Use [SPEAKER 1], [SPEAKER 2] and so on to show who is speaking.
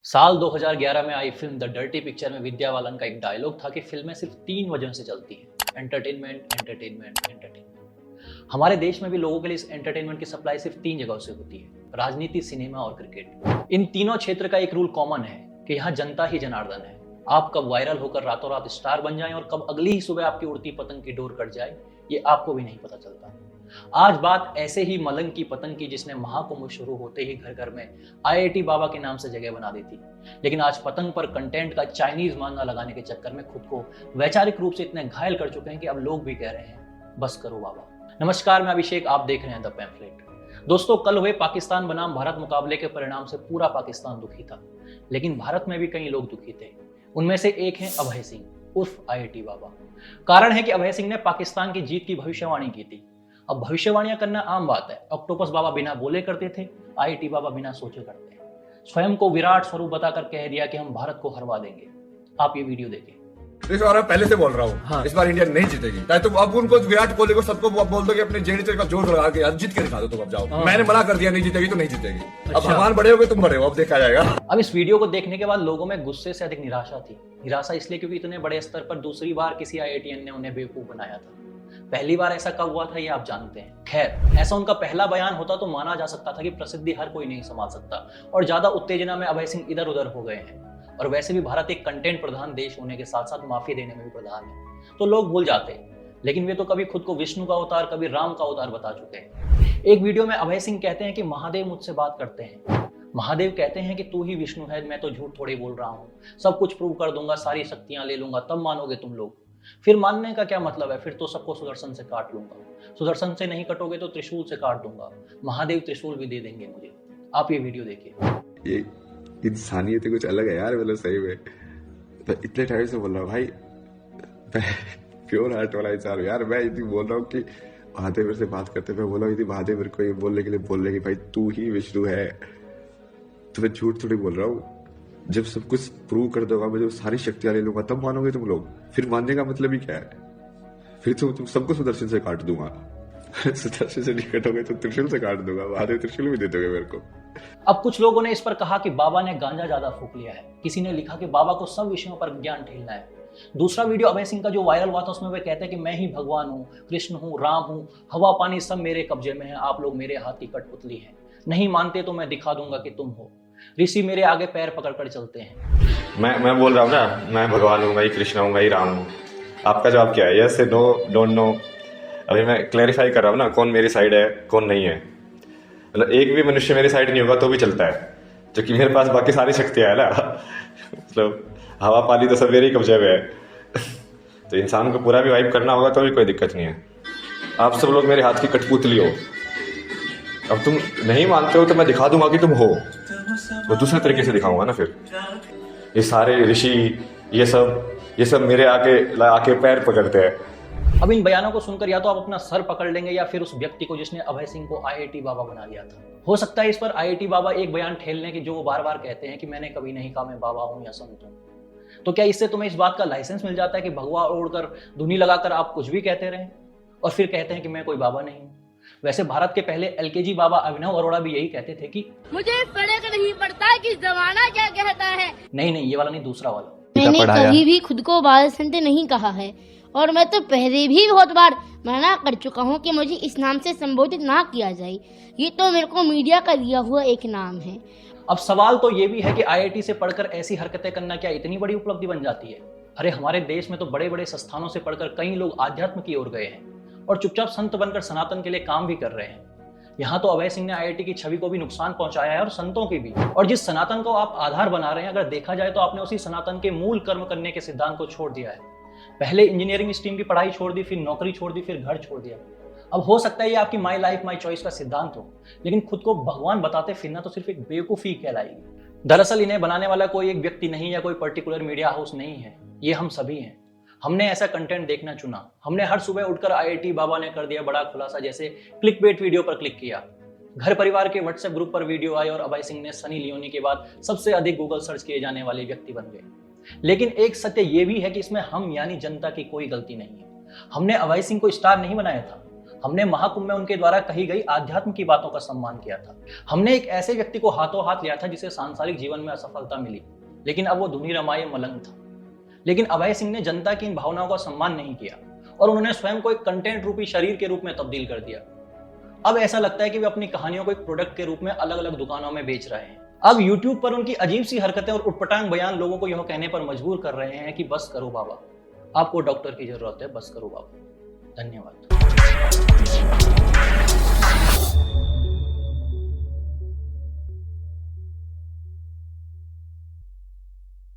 [SPEAKER 1] साल 2011 में आई film the dirty picture में विद्या बालन का एक डायलॉग था कि फिल्में सिर्फ 3 वजह से चलती हैं: एंटरटेनमेंट, एंटरटेनमेंट, एंटरटेनमेंट। हमारे देश में भी लोगों के लिए इस एंटरटेनमेंट की सप्लाई सिर्फ 3 जगहों से होती है: राजनीति, सिनेमा और क्रिकेट। इन तीनों क्षेत्र का एक रूल कॉमन है कि यहाँ जनता ही जनार्दन है। आप कब वायरल होकर रातों रात स्टार बन जाएं और कब अगली ही सुबह आपकी उड़ती पतंग की डोर कट जाए, ये आपको भी नहीं पता चलता। आज बात ऐसे ही मलंग की पतंग की जिसने महाकुंभ शुरू होते ही घर घर में आईआईटी बाबा के नाम से जगह बना दी थी। लेकिन आज पतंग पर कंटेंट का चाइनीज मांगा लगाने के चक्कर में खुद को वैचारिक रूप से इतने घायल कर चुके हैं कि अब लोग भी कह रहे हैं बस करो बाबा। नमस्कार, मैं अभिषेक, आप देख रहे हैं द पैम्फलेट। दोस्तों, कल हुए पाकिस्तान बनाम भारत मुकाबले के परिणाम से पूरा पाकिस्तान दुखी था, लेकिन भारत में भी कई लोग दुखी थे। उनमें से एक हैं अभय सिंह उर्फ आईआईटी बाबा। कारण है कि अभय सिंह ने पाकिस्तान की जीत की भविष्यवाणी की थी। अब भविष्यवाणियां करना आम बात है। ऑक्टोपस बाबा बिना बोले करते थे, आईआईटी बाबा बिना सोचे करते हैं। स्वयं को विराट स्वरूप बताकर कह दिया कि हम भारत को हरवा देंगे। आप ये वीडियो देखें।
[SPEAKER 2] इस बार मैं पहले से बोल रहा हूँ, हाँ। इस बार इंडिया नहीं जीतेगी। चाहे तुम अब उनको विराट कोहली को सबको बोल दो कि अपने जेडीसी का जोर लगा के जीत के दिखा दो, तुम अब जाओ। हाँ। मैंने मना कर दिया नहीं जीतेगी तो नहीं जीतेगी। अच्छा। अब भगवान बड़े हो गए, तुम बड़े हो, अब देखा जाएगा।
[SPEAKER 1] अब इस वीडियो को देखने के बाद लोगों में गुस्से से अधिक निराशा थी। निराशा इसलिए क्योंकि इतने बड़े स्तर पर दूसरी बार किसी आईआईटीएन ने उन्हें बेवकूफ बनाया था। पहली बार ऐसा कब हुआ था ये आप जानते हैं। खैर, ऐसा उनका पहला बयान होता तो माना जा सकता था कि प्रसिद्धि हर कोई नहीं संभाल सकता और ज्यादा उत्तेजना में अभय सिंह इधर उधर हो गए हैं। और वैसे भी भारत एक कंटेंट प्रधान देश होने के साथ साथ माफी देने में भी प्रधान है, तो लोग भूल जाते हैं। लेकिन वे तो कभी खुद को विष्णु का अवतार, कभी राम का अवतार बता चुके हैं। एक वीडियो में अभय सिंह कहते हैं कि महादेव मुझसे बात करते हैं। महादेव कहते हैं कि तू ही विष्णु है, मैं तो झूठ थोड़ी बोल रहा हूँ, सब कुछ प्रूव कर दूंगा, सारी शक्तियां ले लूंगा, तब मानोगे तुम लोग। फिर मानने का क्या मतलब है? फिर तो सबको सुदर्शन से काट लूंगा। सुदर्शन से नहीं कटोगे तो त्रिशूल से काट दूंगा। महादेव त्रिशूल भी दे देंगे मुझे। आप ये वीडियो देखिए।
[SPEAKER 3] ये इंसानियत कुछ अलग है यार, मतलब सही में तो इतने टाइम से बोल रहा हूँ भाई, प्योर हार्ट वाला इंसान हूँ यार। मैं यदि बोल रहा हूँ कि महादेव मेरे से बात करते, मैं बोला यदि महादेव मेरे को ये बोलने के लिए बोल रहे कि भाई तू ही विष्णु है, तो मैं झूठ थोड़ी बोल रहा हूँ। जब सब कुछ प्रूव कर दूंगा, मैं जो सारी शक्तियां ले लूंगा, तब मानोगे तुम लोग। फिर मानने का मतलब ही क्या है? फिर तो तुम सबको सुदर्शन से काट दूंगा। सुदर्शन से नहीं कटोगे तो त्रिशूल से काट दूंगा। महादेव त्रिशूल भी दे दोगे मेरे को।
[SPEAKER 1] अब कुछ लोगों ने इस पर कहा कि बाबा ने गांजा ज्यादा फूंक लिया है। किसी ने लिखा कि बाबा को सब विषयों पर ज्ञान ठेलना है। दूसरा वीडियो अभय सिंह का जो वायरल हुआ था, उसमें वे कहते हैं कि मैं ही भगवान हूँ, कृष्ण हूँ, राम हूँ, हवा पानी सब मेरे कब्जे में है, आप लोग मेरे हाथ की कठपुतली हैं। नहीं मानते तो मैं दिखा दूंगा कि तुम हो। ऋषि मेरे आगे पैर पकड़कर चलते हैं।
[SPEAKER 4] मैं बोल रहा हूँ ना, मैं भगवान हूँ, मैं ही कृष्ण हूँ, मैं ही राम हूँ। आपका जवाब क्या है? Yes, no, don't know? अभी मैं क्लैरिफाई कर रहा हूँ ना, कौन मेरी साइड है, कौन नहीं है। मतलब एक भी मनुष्य मेरी साइड नहीं होगा तो भी चलता है, क्योंकि मेरे पास बाकी सारी शक्तियाँ है ना। मतलब हवा पानी तो सब मेरे ही कब्जे में है। तो इंसान को पूरा भी वाइप करना होगा तो भी कोई दिक्कत नहीं है। आप सब लोग मेरे हाथ की कठपुतली हो। अब तुम नहीं मानते हो तो मैं दिखा दूंगा कि तुम हो, वो दूसरे तरीके से दिखाऊंगा ना। फिर ये सारे ऋषि ये सब मेरे आके पैर पकड़ते हैं।
[SPEAKER 1] अब इन बयानों को सुनकर या तो आप अपना सर पकड़ लेंगे या फिर उस व्यक्ति को जिसने अभय सिंह को आईआईटी बाबा बना दिया था। हो सकता है इस पर आईआईटी बाबा एक बयान ठेल लें कि जो वो बार बार कहते हैं कि मैंने कभी नहीं कहा मैं बाबा हूं या संत हूं। तो क्या इससे तुम्हें इस बात का लाइसेंस मिल जाता है कि भगवा ओढ़कर धुनी लगाकर आप कुछ भी कहते रहें और फिर कहते हैं कि मैं कोई बाबा नहीं हूं? वैसे भारत के पहले एलकेजी बाबा अभिनव अरोड़ा भी यही कहते थे कि
[SPEAKER 5] मुझे फर्क नहीं पड़ता कि जमाना क्या कहता है।
[SPEAKER 1] नहीं, ये वाला नहीं, दूसरा वाला।
[SPEAKER 5] मैंने कभी भी खुद को बाल संत नहीं कहा है और मैं तो पहले भी बहुत बार मना कर चुका हूँ कि मुझे इस नाम से संबोधित ना किया जाए। ये तो मेरे को मीडिया का दिया हुआ एक नाम है।
[SPEAKER 1] अब सवाल तो ये भी है कि आईआईटी से पढ़कर ऐसी हरकतें करना क्या इतनी बड़ी उपलब्धि बन जाती है? अरे हमारे देश में तो बड़े बड़े संस्थानों से पढ़कर कई लोग आध्यात्म की ओर गए हैं और चुपचाप संत बनकर सनातन के लिए काम भी कर रहे हैं। यहाँ तो अभय सिंह ने आईआईटी की छवि को भी नुकसान पहुंचाया है और संतों की भी। और जिस सनातन को आप आधार बना रहे हैं, अगर देखा जाए तो आपने उसी सनातन के मूल कर्म करने के सिद्धांत को छोड़ दिया है। पहले इंजीनियरिंग स्ट्रीम की पढ़ाई छोड़ दी, फिर नौकरी छोड़ दी, फिर घर छोड़ दिया। अब हो सकता है ये आपकी माई लाइफ माई चॉइस का सिद्धांत हो, लेकिन खुद को भगवान बताते फिरना तो सिर्फ एक बेवकूफी कहलाएगी। दरअसल इन्हें बनाने वाला कोई एक व्यक्ति नहीं या कोई पर्टिकुलर मीडिया हाउस नहीं है, ये हम सभी हैं। हमने ऐसा कंटेंट देखना चुना। हमने हर सुबह उठकर आईआईटी बाबा ने कर दिया बड़ा खुलासा जैसे क्लिकबेट वीडियो पर क्लिक किया। घर परिवार के व्हाट्सएप ग्रुप पर वीडियो आई और अभय सिंह ने सनी लियोनी के बाद सबसे अधिक गूगल सर्च किए जाने वाले व्यक्ति बन गए। लेकिन एक सत्य यह भी है कि इसमें हम यानी जनता की कोई गलती नहीं है। हमने अभय सिंह को स्टार नहीं बनाया था, हमने महाकुंभ में उनके द्वारा कही गई आध्यात्म की बातों का सम्मान किया था। हमने एक ऐसे व्यक्ति को हाथों हाथ लिया था जिसे सांसारिक जीवन में असफलता मिली, लेकिन अब वो धुनी रमाए मलंग था। लेकिन अभय सिंह ने जनता की इन भावनाओं का सम्मान नहीं किया और उन्होंने स्वयं को एक कंटेंट रूपी शरीर के रूप में तब्दील कर दिया। अब ऐसा लगता है कि वे अपनी कहानियों को एक प्रोडक्ट के रूप में अलग अलग दुकानों में बेच रहे हैं। अब YouTube पर उनकी अजीब सी हरकतें और उटपटांग बयान लोगों को यह कहने पर मजबूर कर रहे हैं कि बस करो बाबा, आपको डॉक्टर की जरूरत है, बस करो बाबा। धन्यवाद।